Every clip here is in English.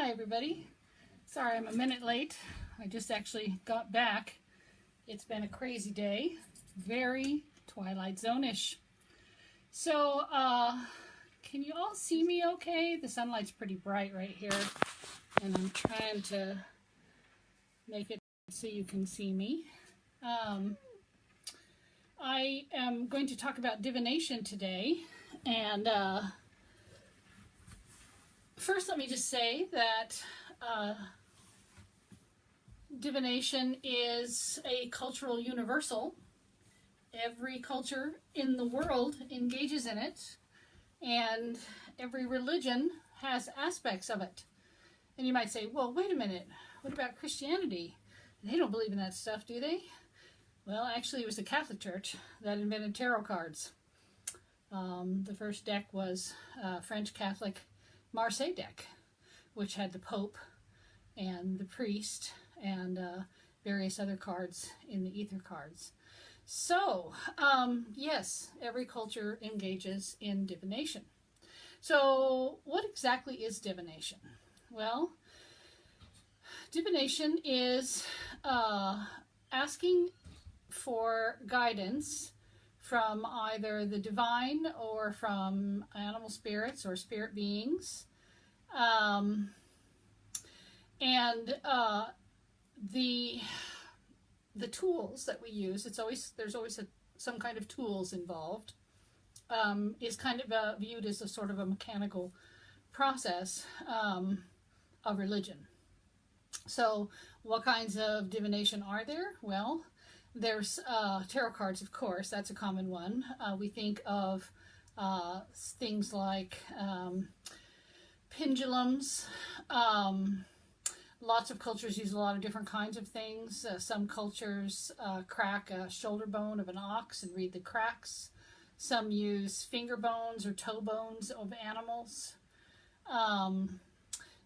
Hi everybody. Sorry I'm a minute late. I just actually got back. It's been a crazy day. Very Twilight Zone-ish. So, can you all see me okay? The sunlight's pretty bright right here. And I'm trying to make it so you can see me. I am going to talk about divination today. And first let me just say that divination is a cultural universal. Every culture in the world engages in it, and every religion has aspects of it. And you might say, well, wait a minute, what about Christianity? They don't believe in that stuff, do they? Well, actually, it was the Catholic Church that invented tarot cards. The first deck was French Catholic Marseille deck, which had the Pope and the priest and various other cards in the ether cards. So, yes, every culture engages in divination. So, what exactly is divination? Well, divination is asking for guidance from either the divine or from animal spirits or spirit beings. The tools that we use, there's always some kind of tools involved, is kind of viewed as a sort of a mechanical process of religion. So what kinds of divination are there? Well, there's tarot cards, of course. That's a common one. We think of things like pendulums. Lots of cultures use a lot of different kinds of things. Some cultures crack a shoulder bone of an ox and read the cracks. Some use finger bones or toe bones of animals.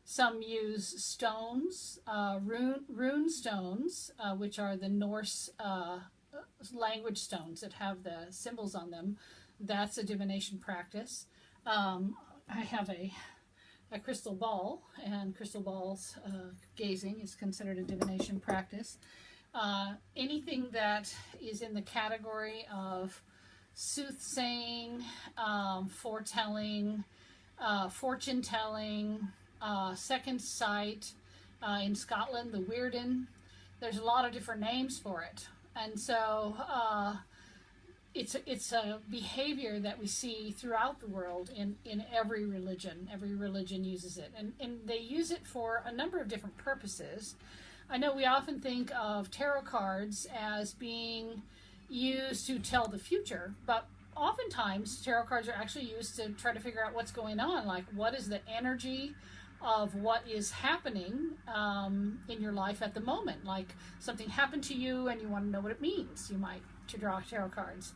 Some use stones, rune stones, which are the Norse language stones that have the symbols on them. That's a divination practice. I have a crystal ball, and crystal balls gazing is considered a divination practice. Anything that is in the category of soothsaying, foretelling, fortune telling, second sight, in Scotland, the Weirden. There's a lot of different names for it. And so it's a behavior that we see throughout the world in every religion. Every religion uses it. And they use it for a number of different purposes. I know we often think of tarot cards as being used to tell the future, but oftentimes tarot cards are actually used to try to figure out what's going on, like what is the energy of what is happening in your life at the moment. Like something happened to you and you want to know what it means. You might draw tarot cards.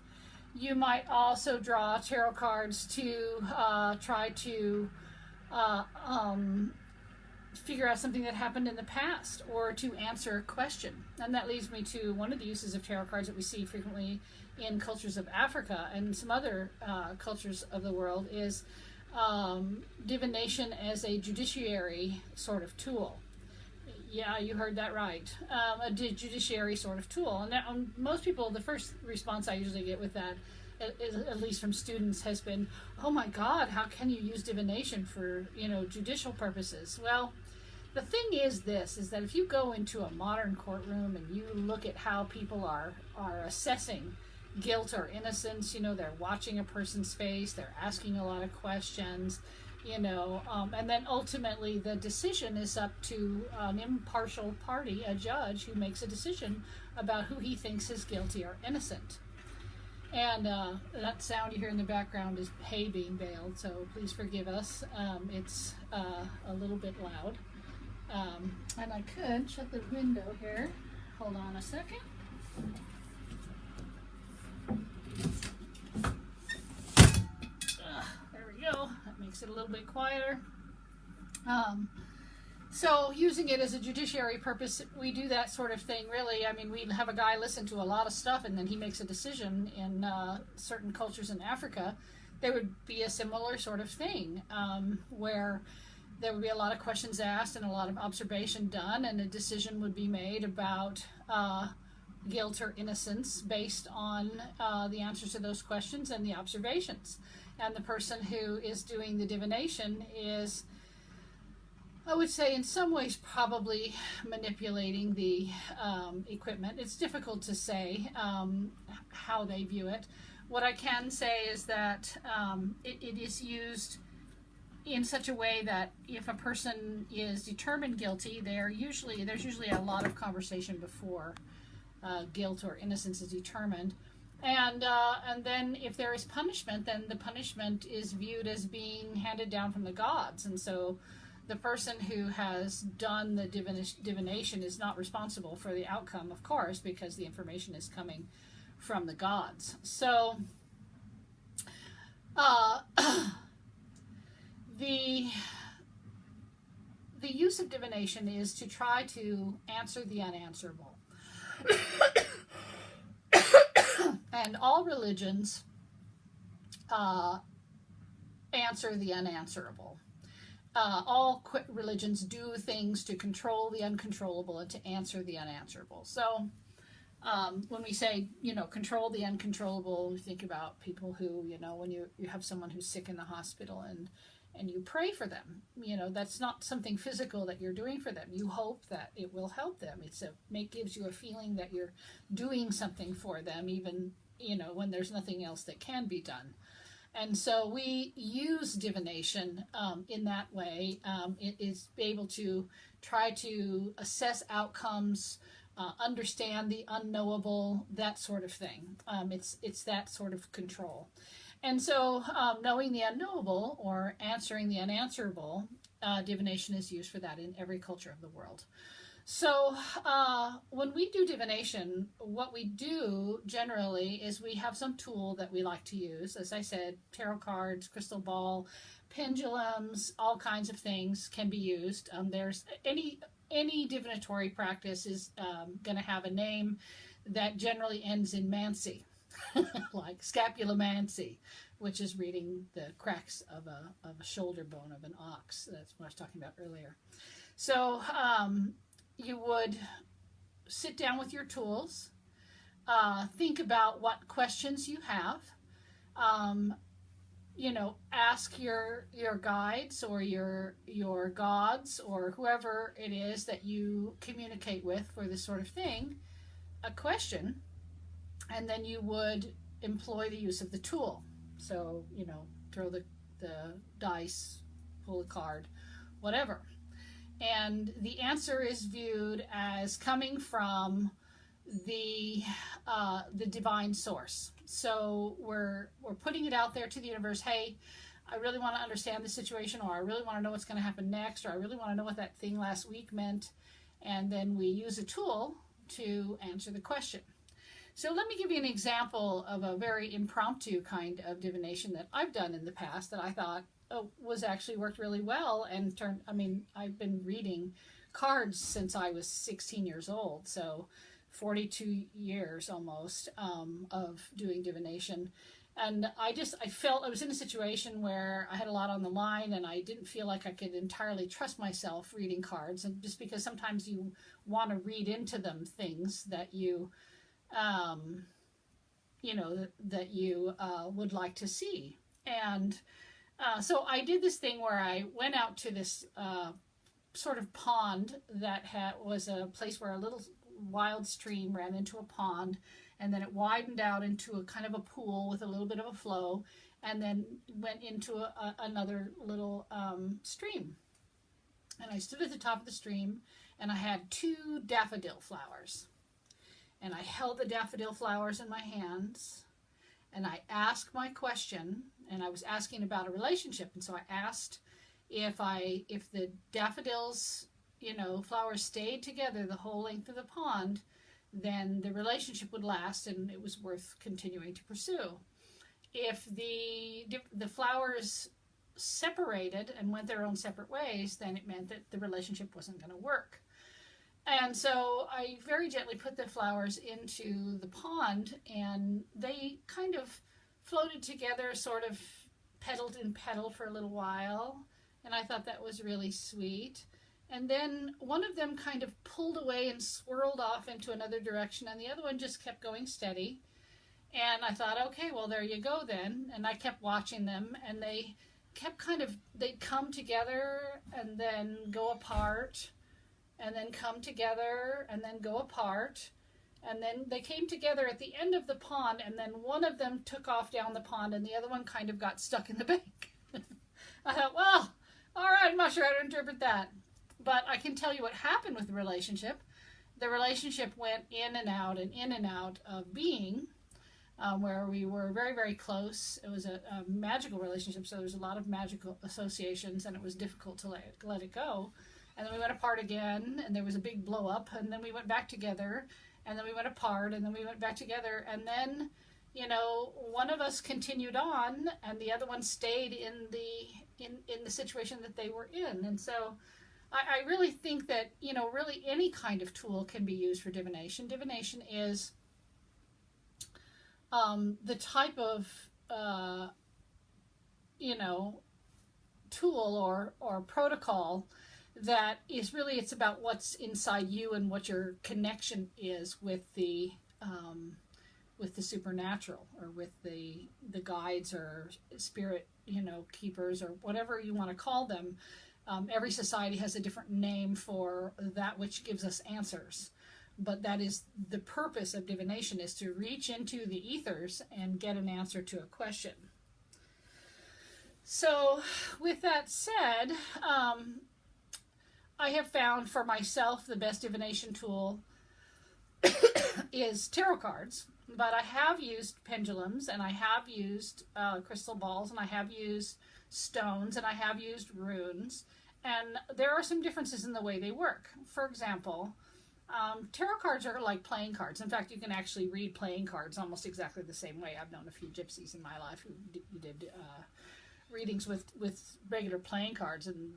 You might also draw tarot cards to try to figure out something that happened in the past or to answer a question. And that leads me to one of the uses of tarot cards that we see frequently in cultures of Africa and some other cultures of the world is divination as a judiciary sort of tool. Yeah, you heard that right. A judiciary sort of tool. And that, most people, the first response I usually get with that, at least from students, has been, oh my God, how can you use divination for, judicial purposes? Well, the thing is that if you go into a modern courtroom and you look at how people are assessing guilt or innocence, they're watching a person's face, they're asking a lot of questions, and then ultimately the decision is up to an impartial party, a judge, who makes a decision about who he thinks is guilty or innocent. And that sound you hear in the background is hay being baled, so please forgive us. It's a little bit loud. And I could shut the window here. Hold on a second. There we go. That makes it a little bit quieter. So using it as a judiciary purpose, we do that sort of thing, really. I mean, we have a guy listen to a lot of stuff and then he makes a decision. In certain cultures in Africa, there would be a similar sort of thing where there would be a lot of questions asked and a lot of observation done, and a decision would be made about guilt or innocence based on the answers to those questions and the observations. And the person who is doing the divination is, I would say, in some ways probably manipulating the equipment. It's difficult to say how they view it. What I can say is that it is used in such a way that if a person is determined guilty, there's usually a lot of conversation before guilt or innocence is determined. And then if there is punishment, then the punishment is viewed as being handed down from the gods. And so the person who has done the divination is not responsible for the outcome, of course, because the information is coming from the gods. So the use of divination is to try to answer the unanswerable. And all religions answer the unanswerable. All religions do things to control the uncontrollable and to answer the unanswerable. So when we say, control the uncontrollable, we think about people who, when you have someone who's sick in the hospital and you pray for them, that's not something physical that you're doing for them. You hope that it will help them. It gives you a feeling that you're doing something for them, even, when there's nothing else that can be done. And so we use divination in that way. It is able to try to assess outcomes, understand the unknowable, that sort of thing. It's that sort of control. And so knowing the unknowable or answering the unanswerable, divination is used for that in every culture of the world. So when we do divination, what we do generally is we have some tool that we like to use. As I said, tarot cards, crystal ball, pendulums, all kinds of things can be used. There's any divinatory practice is going to have a name that generally ends in mancy, like scapulomancy, which is reading the cracks of a shoulder bone of an ox. That's what I was talking about earlier. So you would sit down with your tools, think about what questions you have, ask your guides or your gods or whoever it is that you communicate with for this sort of thing, a question, and then you would employ the use of the tool. So, throw the dice, pull a card, whatever. And the answer is viewed as coming from the divine source. So we're putting it out there to the universe. Hey, I really want to understand the situation, or I really want to know what's going to happen next, or I really want to know what that thing last week meant. And then we use a tool to answer the question. So let me give you an example of a very impromptu kind of divination that I've done in the past that I thought was actually worked really well and I've been reading cards since I was 16 years old, so 42 years almost of doing divination. And I felt I was in a situation where I had a lot on the line and I didn't feel like I could entirely trust myself reading cards, and just because sometimes you want to read into them things that you would like to see. And so I did this thing where I went out to this sort of pond that was a place where a little wild stream ran into a pond, and then it widened out into a kind of a pool with a little bit of a flow, and then went into another little stream. And I stood at the top of the stream, and I had 2 daffodil flowers. And I held the daffodil flowers in my hands, and I asked my question, and I was asking about a relationship. And so I asked if the daffodils, flowers stayed together the whole length of the pond, then the relationship would last and it was worth continuing to pursue. If the flowers separated and went their own separate ways, then it meant that the relationship wasn't going to work. And so I very gently put the flowers into the pond, and they kind of floated together, sort of petal in petal for a little while, And I thought that was really sweet. And then one of them kind of pulled away and swirled off into another direction, and the other one just kept going steady. And I thought, okay, well, there you go then. And I kept watching them, and they kept they'd come together and then go apart, and then come together and then go apart. And then they came together at the end of the pond, and then one of them took off down the pond, and the other one kind of got stuck in the bank. I thought, well, all right, I'm not sure how to interpret that. But I can tell you what happened with the relationship. The relationship went in and out and in and out of being, where we were very, very close. It was a magical relationship, so there was a lot of magical associations, and it was difficult to let it go. And then we went apart again, and there was a big blow up, and then we went back together, and then we went apart, and then we went back together, and then, one of us continued on, and the other one stayed in the situation that they were in. And so I really think that, really any kind of tool can be used for divination. Divination is the type of, tool or protocol that is really, it's about what's inside you and what your connection is with the supernatural, or with the guides or spirit, keepers, or whatever you want to call them. Every society has a different name for that which gives us answers. But that is the purpose of divination, is to reach into the ethers and get an answer to a question. So with that said, I have found for myself the best divination tool is tarot cards. But I have used pendulums, and I have used crystal balls, and I have used stones, and I have used runes. And there are some differences in the way they work. For example, tarot cards are like playing cards. In fact, you can actually read playing cards almost exactly the same way. I've known a few gypsies in my life who did readings with regular playing cards, and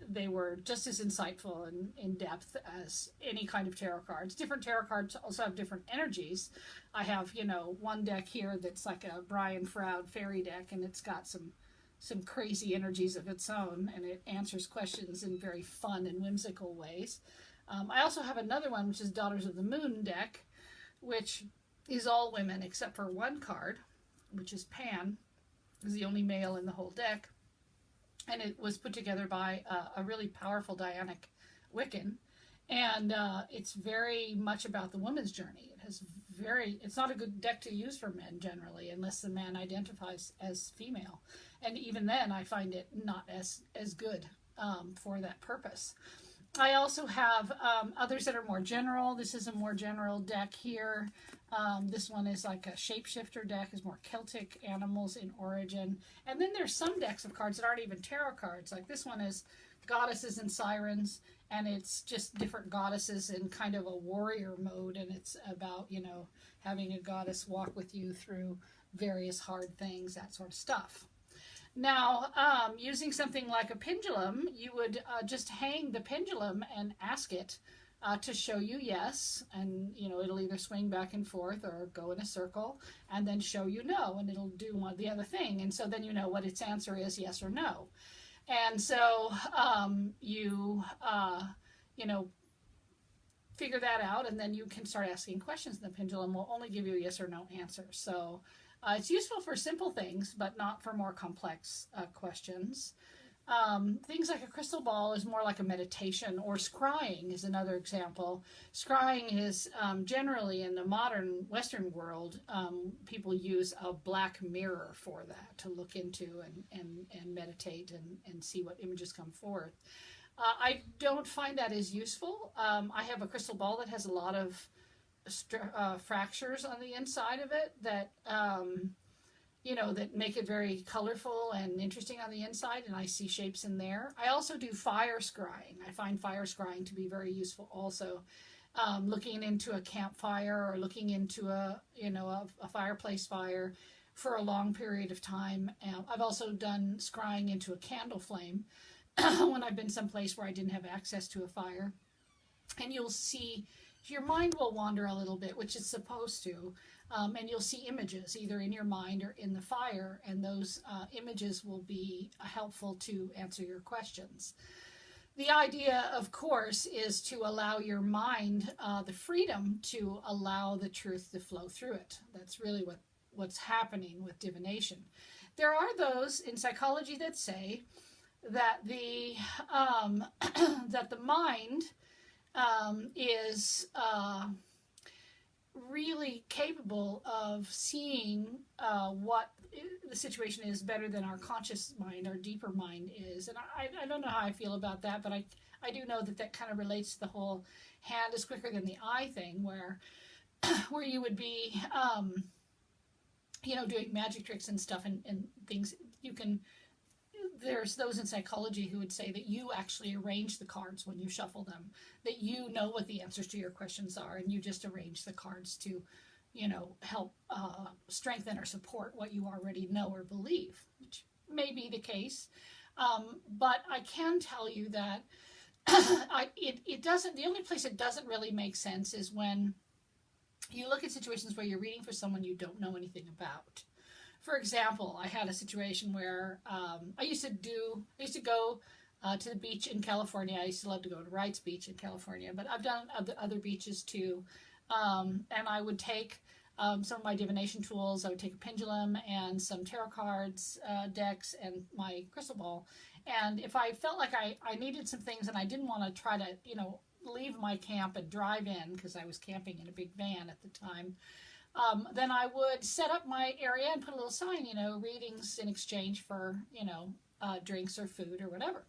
they were just as insightful and in depth as any kind of tarot cards. Different tarot cards also have different energies. I have, one deck here that's like a Brian Froud fairy deck, and it's got some crazy energies of its own, and it answers questions in very fun and whimsical ways. I also have another one, which is Daughters of the Moon deck, which is all women except for one card, which is Pan, is the only male in the whole deck. And it was put together by a really powerful Dianic Wiccan. And it's very much about the woman's journey. It's not a good deck to use for men generally, unless the man identifies as female. And even then, I find it not as good for that purpose. I also have others that are more general. This is a more general deck here. This one is like a shapeshifter deck, is more Celtic animals in origin. And then there's some decks of cards that aren't even tarot cards. Like this one is goddesses and sirens, and it's just different goddesses in kind of a warrior mode, and it's about, having a goddess walk with you through various hard things, that sort of stuff. Now, using something like a pendulum, you would just hang the pendulum and ask it to show you yes, and it'll either swing back and forth or go in a circle, and then show you no, and it'll do one the other thing, and so then you know what its answer is, yes or no. And so you figure that out, and then you can start asking questions, and the pendulum will only give you a yes or no answer. So it's useful for simple things, but not for more complex questions. Things like a crystal ball is more like a meditation, or scrying is another example. Scrying is generally in the modern Western world, people use a black mirror for that, to look into and meditate and see what images come forth. I don't find that as useful. I have a crystal ball that has a lot of fractures on the inside of it that that make it very colorful and interesting on the inside, and I see shapes in there. I also do fire scrying. I find fire scrying to be very useful also. Looking into a campfire, or looking into a fireplace fire for a long period of time. I've also done scrying into a candle flame when I've been someplace where I didn't have access to a fire. And you'll see your mind will wander a little bit, which it's supposed to, and you'll see images either in your mind or in the fire, and those images will be helpful to answer your questions. The idea, of course, is to allow your mind the freedom to allow the truth to flow through it. That's really what's happening with divination. There are those in psychology that say that the that the mind is really capable of seeing what the situation is better than our conscious mind, our deeper mind is. And I don't know how I feel about that, but I do know that kind of relates to the whole hand is quicker than the eye thing, where you would be, doing magic tricks and stuff and things. There's those in psychology who would say that you actually arrange the cards when you shuffle them, that you know what the answers to your questions are, and you just arrange the cards to, help strengthen or support what you already know or believe, which may be the case. But I can tell you that it doesn't, the only place it doesn't really make sense is when you look at situations where you're reading for someone you don't know anything about. For example, I had a situation where I used to go to the beach in California. I used to love to go to Wright's Beach in California, but I've done other beaches too. And I would take some of my divination tools. I would take a pendulum and some tarot cards, decks, and my crystal ball. And if I felt like I needed some things and I didn't want to try to, leave my camp and drive in, because I was camping in a big van at the time, then I would set up my area and put a little sign, readings in exchange for, drinks or food or whatever.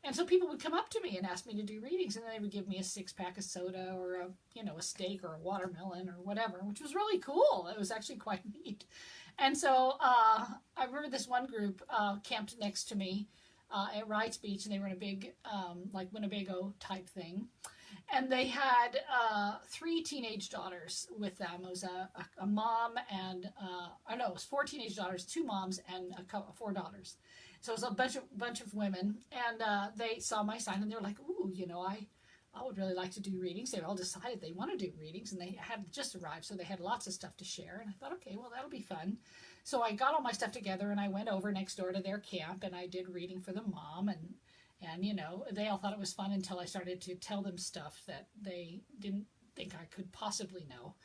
And so people would come up to me and ask me to do readings, and then they would give me a 6-pack of soda or a steak or a watermelon or whatever, which was really cool. It was actually quite neat. And so I remember this one group camped next to me at Wright's Beach, and they were in a big like Winnebago type thing. And they had 3 teenage daughters with them. It was a mom and, it was 4 teenage daughters, 2 moms, and 4 daughters. So it was a bunch of women. And they saw my sign, and they were like, ooh, I would really like to do readings. They all decided they want to do readings, and they had just arrived, so they had lots of stuff to share. And I thought, okay, well, that'll be fun. So I got all my stuff together, and I went over next door to their camp, and I did reading for the mom, and they all thought it was fun until I started to tell them stuff that they didn't think I could possibly know.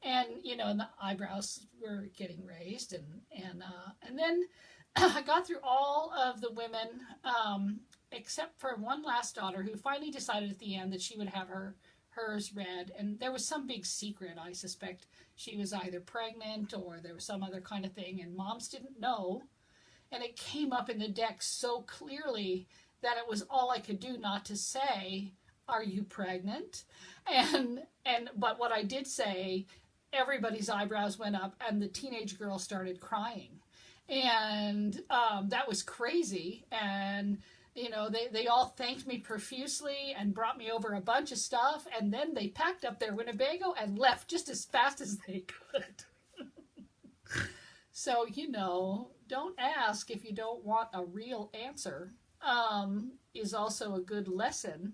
And, and the eyebrows were getting raised. And then I got through all of the women, except for one last daughter who finally decided at the end that she would have hers read. And there was some big secret. I suspect she was either pregnant or there was some other kind of thing. And moms didn't know. And it came up in the deck so clearly that it was all I could do not to say, are you pregnant? But what I did say, everybody's eyebrows went up and the teenage girl started crying. And that was crazy. And, they all thanked me profusely and brought me over a bunch of stuff. And then they packed up their Winnebago and left just as fast as they could. So, don't ask if you don't want a real answer. Is also a good lesson.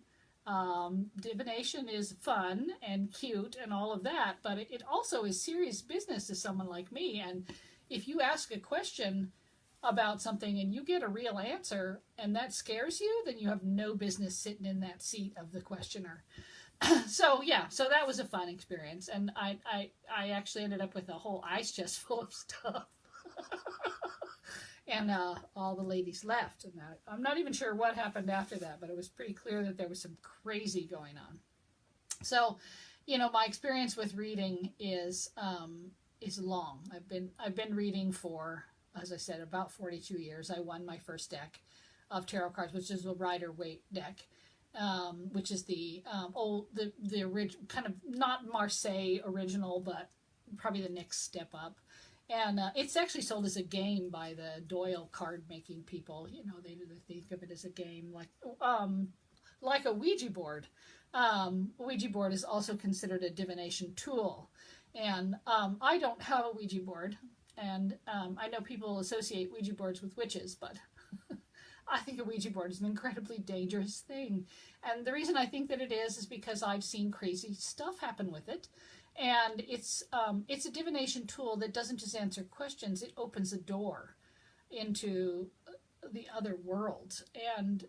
Divination is fun and cute and all of that, but it also is serious business to someone like me. And if you ask a question about something and you get a real answer and that scares you, then you have no business sitting in that seat of the questioner. So that was a fun experience. And I actually ended up with a whole ice chest full of stuff. And all the ladies left. And I'm not even sure what happened after that, but it was pretty clear that there was some crazy going on. So, my experience with reading is long. I've been reading for, as I said, about 42 years. I won my first deck of tarot cards, which is a Rider-Waite deck, which is the original, kind of not Marseille original, but probably the next step up. And it's actually sold as a game by the Doyle card making people. They think of it as a game, like a Ouija board. A Ouija board is also considered a divination tool. And I don't have a Ouija board. And I know people associate Ouija boards with witches, but I think a Ouija board is an incredibly dangerous thing. And the reason I think that it is because I've seen crazy stuff happen with it. And it's a divination tool that doesn't just answer questions, it opens a door into the other world. And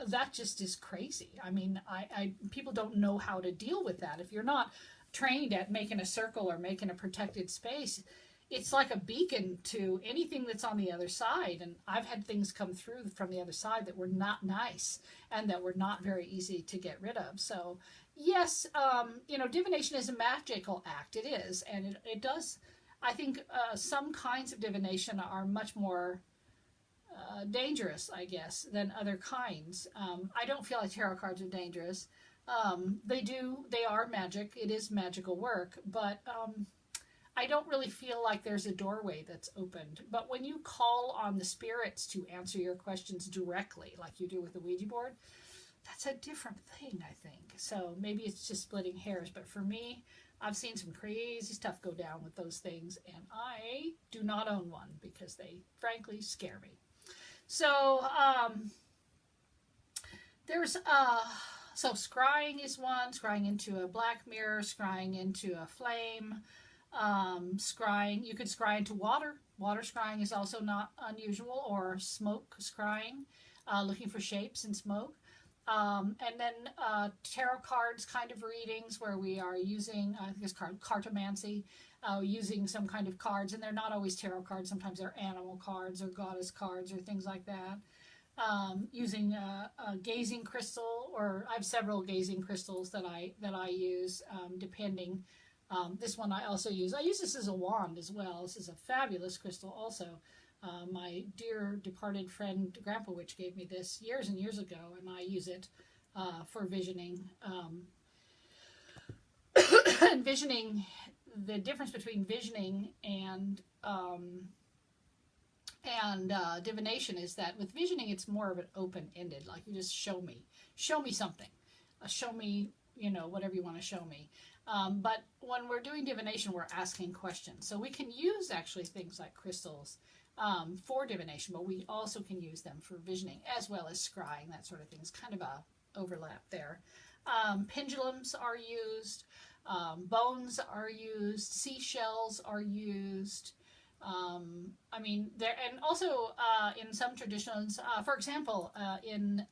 that just is crazy. I mean, people don't know how to deal with that. If you're not trained at making a circle or making a protected space, it's like a beacon to anything that's on the other side. And I've had things come through from the other side that were not nice and that were not very easy to get rid of. So yes, divination is a magical act. It is. And it does, I think some kinds of divination are much more dangerous, I guess, than other kinds. I don't feel like tarot cards are dangerous. They are magic. It is magical work, but I don't really feel like there's a doorway that's opened. But when you call on the spirits to answer your questions directly, like you do with the Ouija board, that's a different thing, I think. So maybe it's just splitting hairs, but for me, I've seen some crazy stuff go down with those things, and I do not own one because they frankly scare me. So there's so scrying is one, scrying into a black mirror, scrying into a flame, scrying, you could scry into water. Water scrying is also not unusual, or smoke scrying, looking for shapes in smoke. And then tarot cards kind of readings where we are using, I think it's cartomancy, using some kind of cards, and they're not always tarot cards. Sometimes they're animal cards or goddess cards or things like that. Using a gazing crystal, or I have several gazing crystals that I use, depending. This one I also use. I use this as a wand as well. This is a fabulous crystal also. My dear departed friend Grandpa Witch gave me this years and years ago, and I use it for visioning. And visioning, the difference between visioning and divination is that with visioning it's more of an open-ended, like you just show me something, show me, whatever you want to show me. But when we're doing divination, we're asking questions. So we can use actually things like crystals for divination, but we also can use them for visioning as well as scrying, that sort of thing. It's kind of a overlap there. Pendulums are used, bones are used, seashells are used. And also in some traditions, for example, in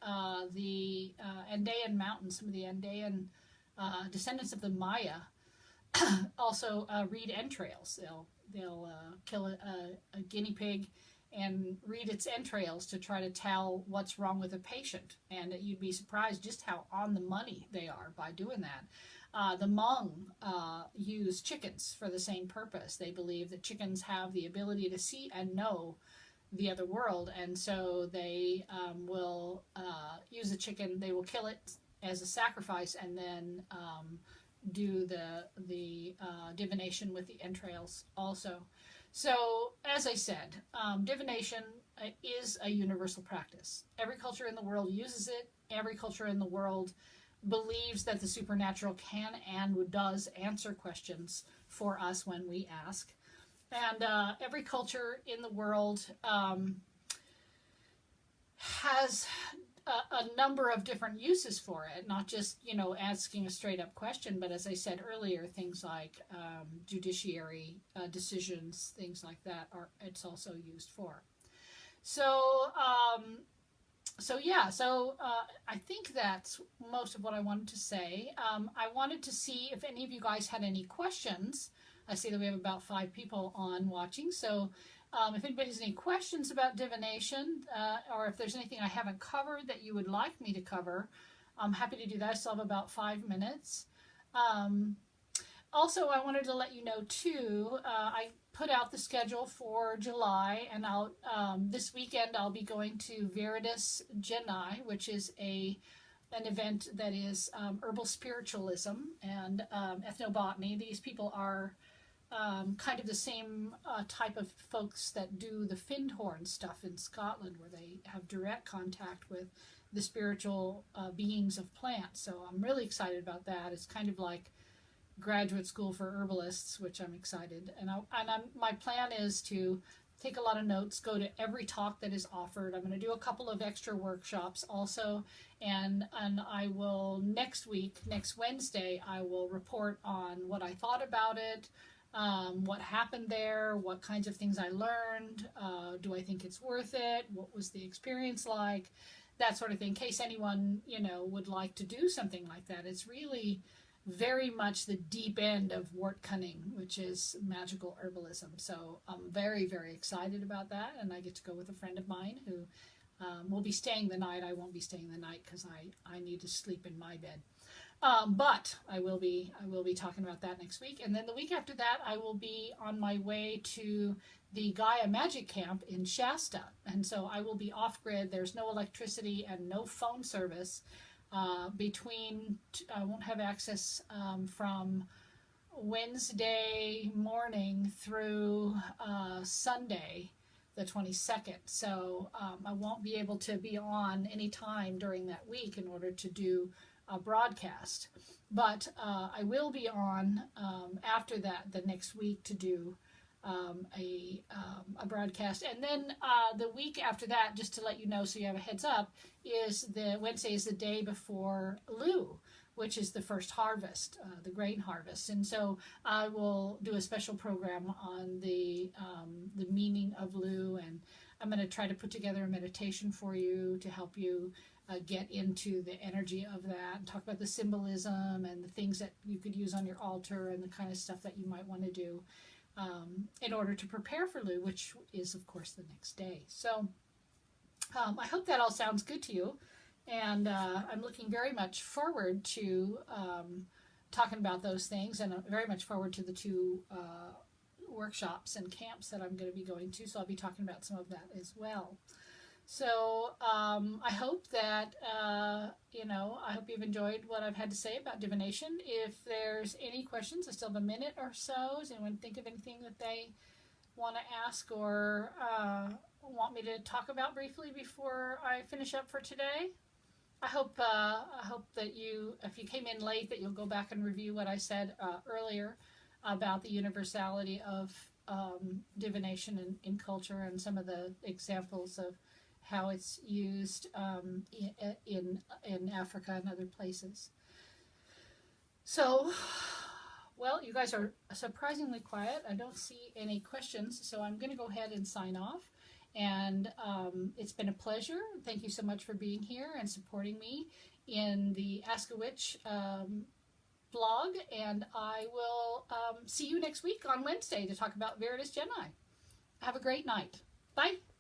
the Andean mountains, some of the Andean descendants of the Maya also read entrails. They'll kill a guinea pig and read its entrails to try to tell what's wrong with a patient. And you'd be surprised just how on the money they are by doing that. The Hmong use chickens for the same purpose. They believe that chickens have the ability to see and know the other world, and so they will use a chicken. They will kill it as a sacrifice, and then do the divination with the entrails also. So, as I said, divination is a universal practice. Every culture in the world uses it. Every culture in the world believes that the supernatural can and does answer questions for us when we ask. And every culture in the world has a number of different uses for it, not just, asking a straight up question, but as I said earlier, things like judiciary decisions, things like that, it's also used for. So I think that's most of what I wanted to say. I wanted to see if any of you guys had any questions. I see that we have about 5 people on watching, so if anybody has any questions about divination, or if there's anything I haven't covered that you would like me to cover, I'm happy to do that. I still have about 5 minutes. Also, I wanted to let you know, too, I put out the schedule for July, and this weekend I'll be going to Veritas Genii, which is an event that is herbal spiritualism and ethnobotany. These people are kind of the same type of folks that do the Findhorn stuff in Scotland, where they have direct contact with the spiritual beings of plants. So I'm really excited about that. It's kind of like graduate school for herbalists, which I'm excited. And my plan is to take a lot of notes, go to every talk that is offered. I'm going to do a couple of extra workshops also, and I will next Wednesday, I will report on what I thought about it, what happened there, what kinds of things I learned, do I think it's worth it, what was the experience like, that sort of thing, in case anyone, would like to do something like that. It's really very much the deep end of wort cunning, which is magical herbalism. So I'm very, very excited about that, and I get to go with a friend of mine who will be staying the night. I won't be staying the night because I need to sleep in my bed. But I will be talking about that next week, and then the week after that I will be on my way to the Gaia Magic Camp in Shasta, and so I will be off grid. There's no electricity and no phone service. I won't have access from Wednesday morning through Sunday, the 22nd. So I won't be able to be on any time during that week in order to do a broadcast. But I will be on after that, the next week, to do a broadcast. And then the week after that, just to let you know so you have a heads up, is Wednesday is the day before Lu, which is the first harvest, the grain harvest. And so I will do a special program on the meaning of Lu, and I'm going to try to put together a meditation for you to help you get into the energy of that, and talk about the symbolism and the things that you could use on your altar and the kind of stuff that you might want to do in order to prepare for Lu, which is, of course, the next day. So I hope that all sounds good to you, and I'm looking very much forward to talking about those things, and I'm very much forward to the two workshops and camps that I'm going to be going to, so I'll be talking about some of that as well. So I hope that, I hope you've enjoyed what I've had to say about divination. If there's any questions, I still have a minute or so. Does anyone think of anything that they want to ask or want me to talk about briefly before I finish up for today? I hope that if you came in late, that you'll go back and review what I said earlier about the universality of divination in culture, and some of the examples of how it's used in Africa and other places. So, well, you guys are surprisingly quiet. I don't see any questions, so I'm going to go ahead and sign off. And it's been a pleasure. Thank you so much for being here and supporting me in the Ask a Witch blog. And I will see you next week on Wednesday to talk about Veritas Geni. Have a great night. Bye.